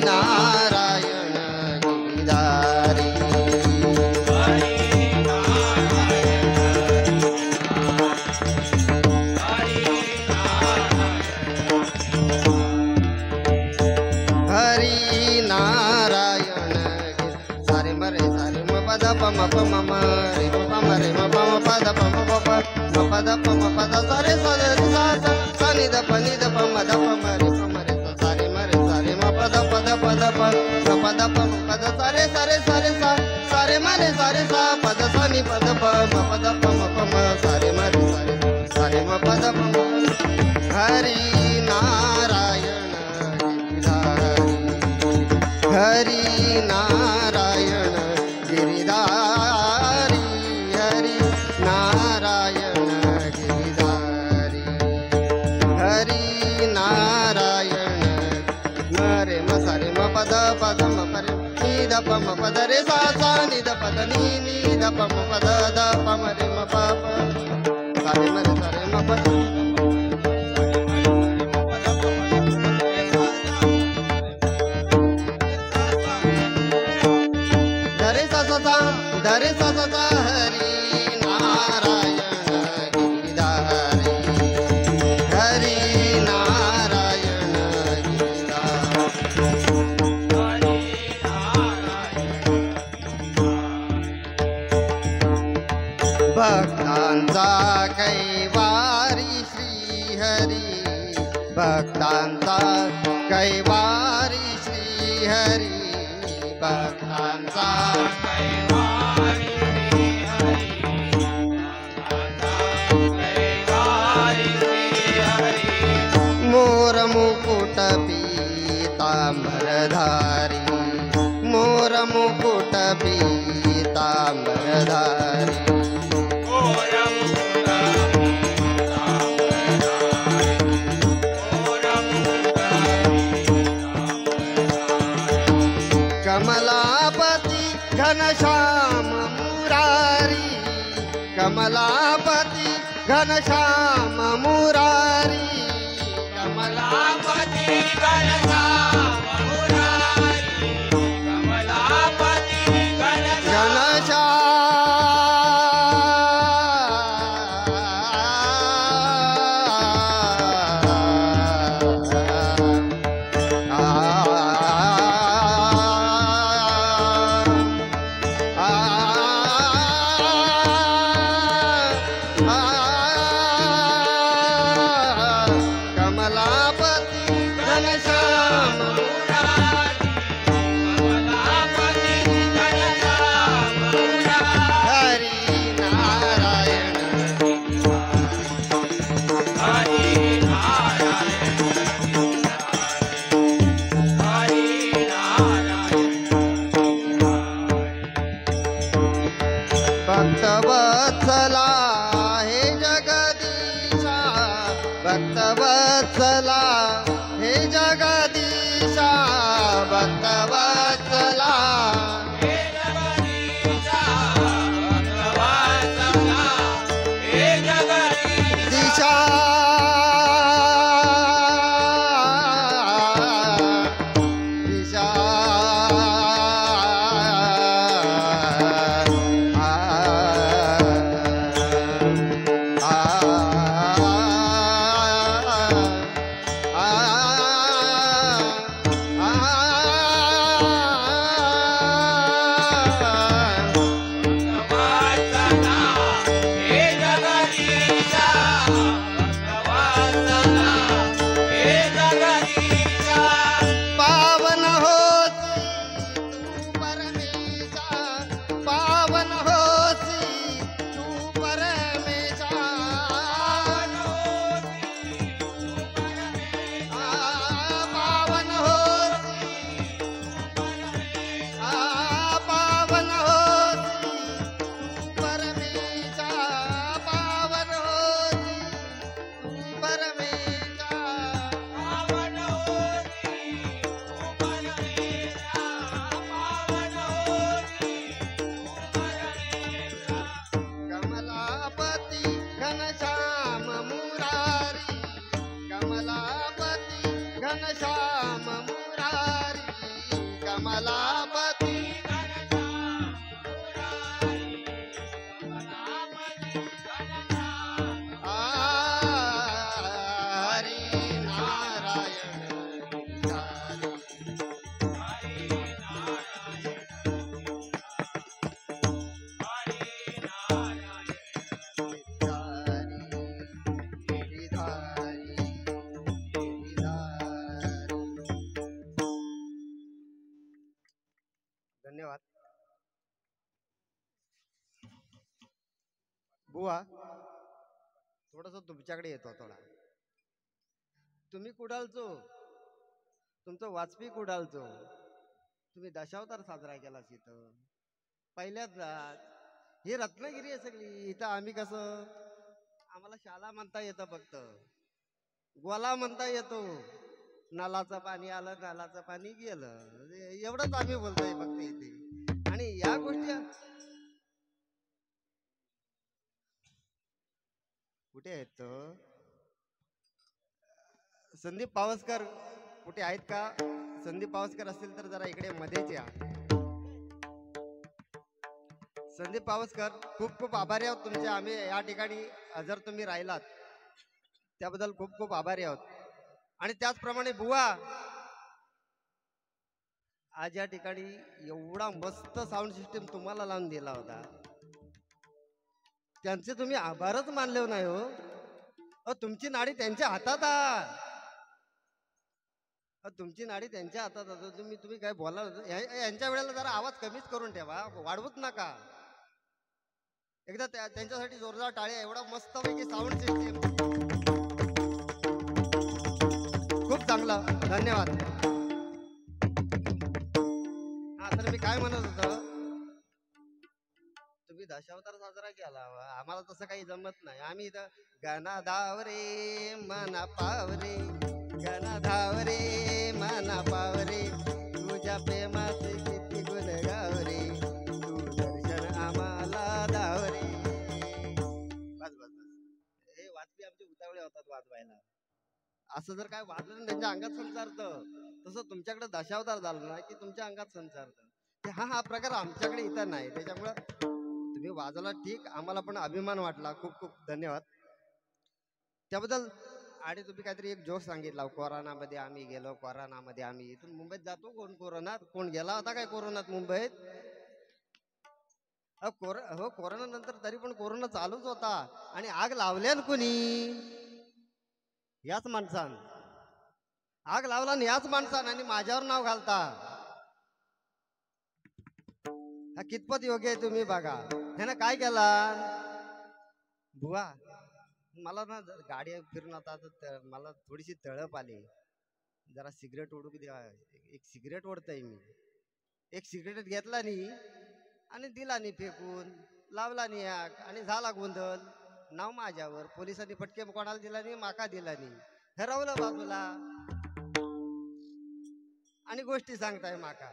नारायण गिरिधारी हरी नारायण सारे मरे सारे म पद पम पम म रे पम रे म पम पद पम पप म पद पम पद सारे सारे सा सनि द पनि द पम द पम रे सारे मरे सारे म पद पद पद प म पद पम पद सारे सारे सारे सा सारे मरे सारे सा पद सनि पद प म पद पम पम सारे मरे सारे सारे म पद पम हरि नारायण हरि नारायण गिरिधारी हरि नारायण गिरिधारी हरि नारायण मरे म सारे म पद पद म परे नी द प म पद रे सा सा नि द पद नी नी द प म पद द प म रे म प प सारे म रे सारे म पद धरे सा सा सा हरि नारायण गिरिधारी हरि नारायण गिरिधारी भक्तांचा कैवारी श्री हरी भक्तांचा कैवारी श्री हरी भक्तांचा मोर मुकुट पीतांबरधारी मोर मुकुट पीतांबरधारी कमलापति घनश्याम मुरारी कमलापति घनश्याम मुरारी कमलापति घनश्याम मुरारी कमलापति घनश्याम कमलापति घनश्याम कमलापती धन्यवाद बुवा. थोडस तुमच्याकडे येतो. थोडा तुम्ही कुडालचो, तुमचं वाजपी कुडालचो, तुम्ही दशावतार साजरा केला इथं पहिल्याच जात ही रत्नागिरी आहे सगळी. इथं आम्ही कसं आम्हाला शाला म्हणता येतं, फक्त गोला म्हणता येतो. नलाचं पाणी आलं, नलाचं पाणी गेलं, एवढंच आम्ही बोलतोय फक्त इथे. आणि या गोष्टी कुठे आहेत तो संदीप पावसकर कुठे आहेत का? संदीप पावसकर असतील तर जरा इकडे मध्येच या. संदीप पावसकर खूप खूप आभारी आहोत तुमचे. आम्ही या ठिकाणी जर तुम्ही राहिलात त्याबद्दल खूप खूप आभारी आहोत. आणि त्याचप्रमाणे बुवा आज या ठिकाणी एवढा मस्त साऊंड सिस्टीम तुम्हाला लावून दिला होता, त्यांचे तुम्ही आभारच मानले नाही हो. तुमची नाडी त्यांच्या हातात आहे, तुमची नाडी त्यांच्या हातात. तुम्ही काय बोला. यांच्या वेळेला जरा आवाज कमीच करून ठेवा, वाढवूच नका. एकदा त्यांच्यासाठी जोरदार टाळ्या. एवढा मस्तपैकी साऊंड सिस्टीम, खूप चांगला. धन्यवाद. हा, तर मी काय म्हणत होतो, तुम्ही दशावतार साजरा केला, आम्हाला तसं काही जमत नाही. आम्ही इथं गाना धावरे मना पावरे, गाना धावरे मना पावरे, तुझ्या प्रेमाचे किती गुण गावरे, तू दर्शन आम्हाला धावरे. बस बस बस. हे वाजपी आमचे उतावळे होतात वाजवायला. असं जर काय वाजलं त्यांच्या अंगात संचारतं, तसं तुमच्याकडे दशावतार झालं ना की तुमच्या अंगात संचारतं. हा प्रकार आमच्याकडे इथं नाही. त्याच्यामुळं तुम्ही वाजवला ठीक, आम्हाला पण अभिमान वाटला. खूप खूप धन्यवाद त्याबद्दल. आणि तुम्ही काहीतरी एक जोक सांगितला, कोरोनामध्ये आम्ही गेलो, कोरोनामध्ये आम्ही इथून मुंबईत जातो. कोण कोरोनात, कोण गेला होता काय कोरोनात मुंबईत? हो, कोरोना नंतर तरी पण कोरोना चालूच होता. आणि आग लावल्यान कोणी? याच माणसान आग लावला, याच माणसान, आणि माझ्यावर नाव घालता. हा कितपत योग्य आहे तुम्ही बघा. ह्यानं काय केला बुवा? मला ना गाडी फिरून आता मला थोडीशी तळप आली. जरा सिगरेट ओढू द्या. एक सिगरेट ओढतय मी. एक सिगरेट घेतला नी आणि दिला नी फेकून, लावला नी आग, आणि झाला गोंधळ. नाव माझ्यावर. पोलिसांनी फटके कोणाला दिला नी, माका दिला नी. हरवलं बाजूला आणि गोष्टी सांगताय माका.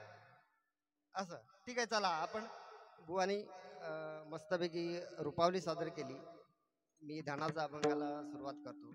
असं ठीक आहे. चला, आपण बुवानी मस्तपैकी रुपावली सादर केली. मी धनाचा अभंगाला सुरुवात करतो.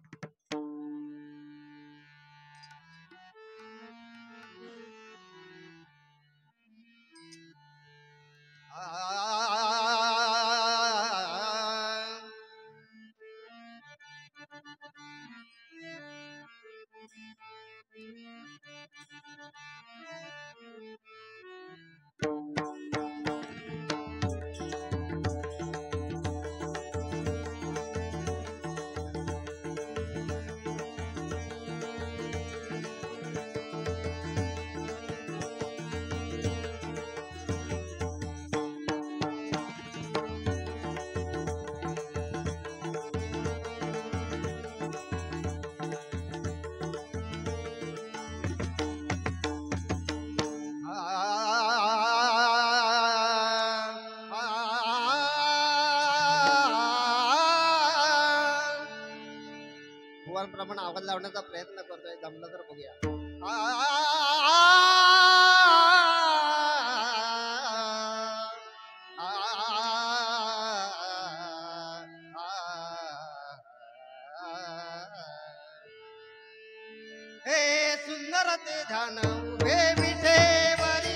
प्रमाणे आवाज लावण्याचा प्रयत्न करतोय. जमलं तर बघूया. हे सुंदर ते ध्यान उभे विठेवरी,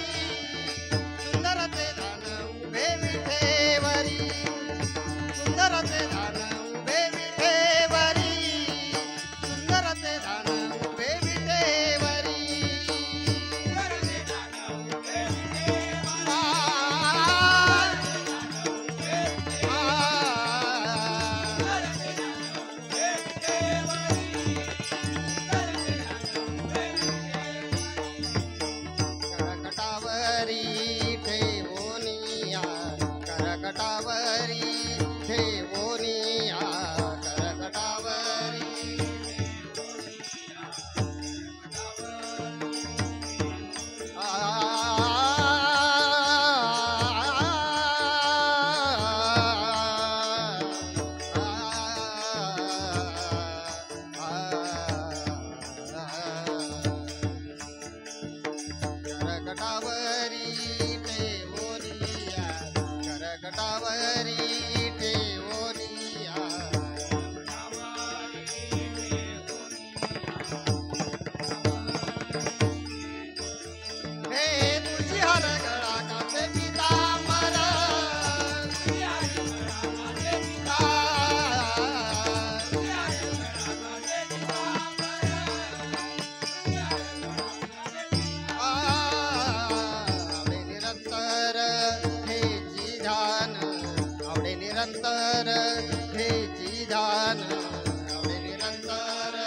गटावरी ठेवोनिया करगटावरी ठेवोनिया हे तुझी हर गळा काचे पितांबर आवडे निरंतर हे जी ध्यान आवडे निरंतर हे जी ध्यान आवडे निरंतर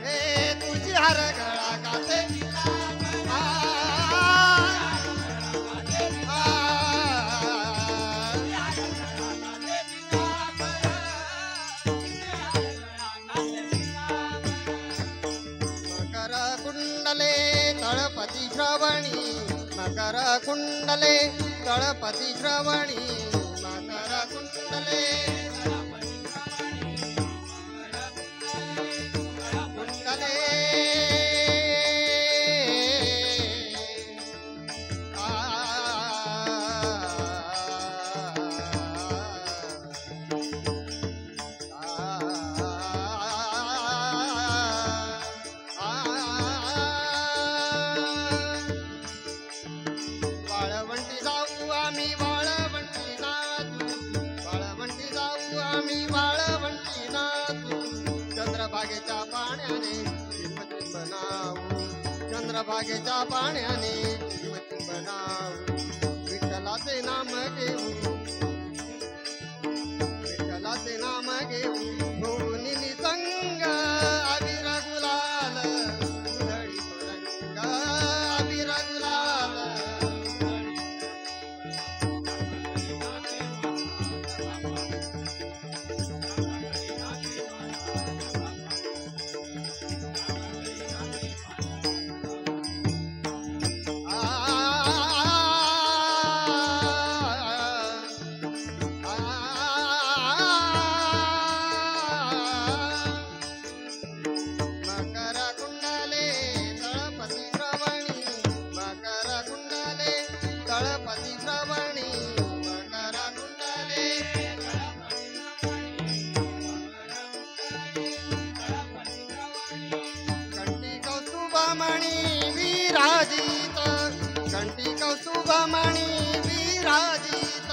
हे तुझी हर गळा काचे मकर कुंडले तळपती श्रवणी मकर कुंडले तळपती श्रवणी मकर कुंडले कुंडले वाळवंटी जाऊ आम्ही वाळवंटी नाचू वाळवंटी जाऊ आम्ही वाळवंटी नाचू चंद्रभागेच्या पाण्याने चिंब बनावू चंद्रभागेच्या पाण्याने चिंब बनावू विठ्ठलाचे नाम घेऊ विठ्ठलाचे नाम घेऊ धोनी निसंग अविर गुलाल उधळी रंग अविर गुलाल मकर कुंडले तळपती श्रवणी मकर कुंडले तळपती श्रवणी मकर कुंडले कंठी कौस्तुभमणी विराजित कंठी कौस्तुभमणी विराजित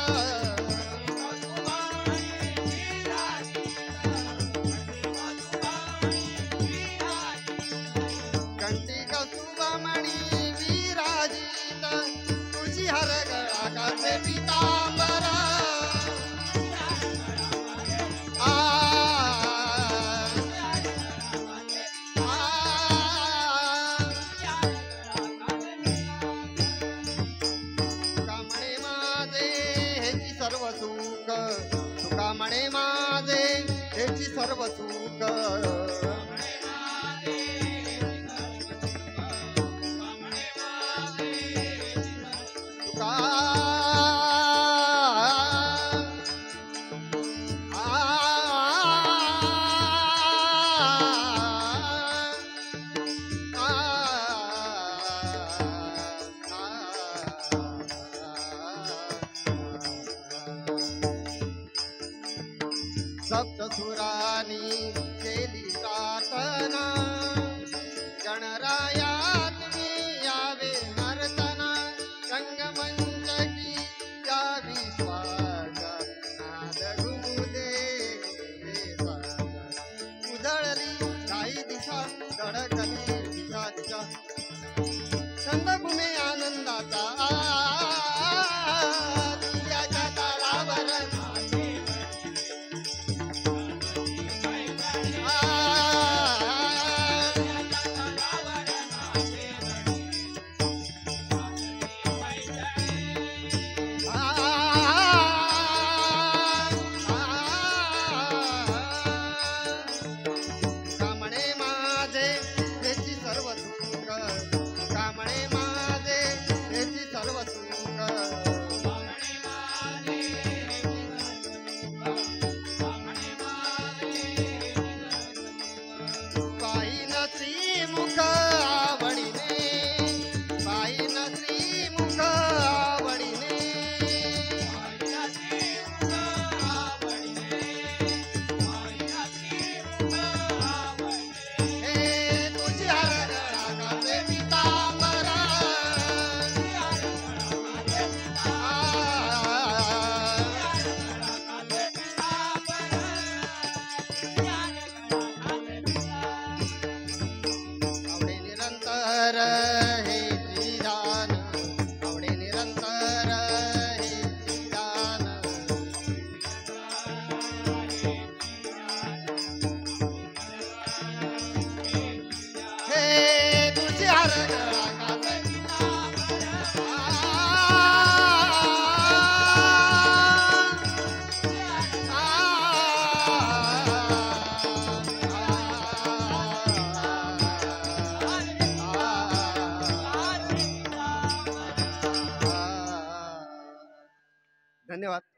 कंठी कौस्तुभमणी विराजित तुझी हर गळा काचे पितांबर तुका म्हणे माझे हेची सर्व सुख तुका म्हणे माझे हेची सर्व सुख तुका सप्तसुरानी केली प्रार्थना गणराया तुम्ही यावे नर्तना रंगमंच की यावी स्वाग नाद घुमुदे उधळली काही दिशा धडकली दिशा दिशा छंद घुमे आनंदाचा तुझ्याच्या तालावर म्हणे माझे त्याची सर्व दुःख धन्यवाद.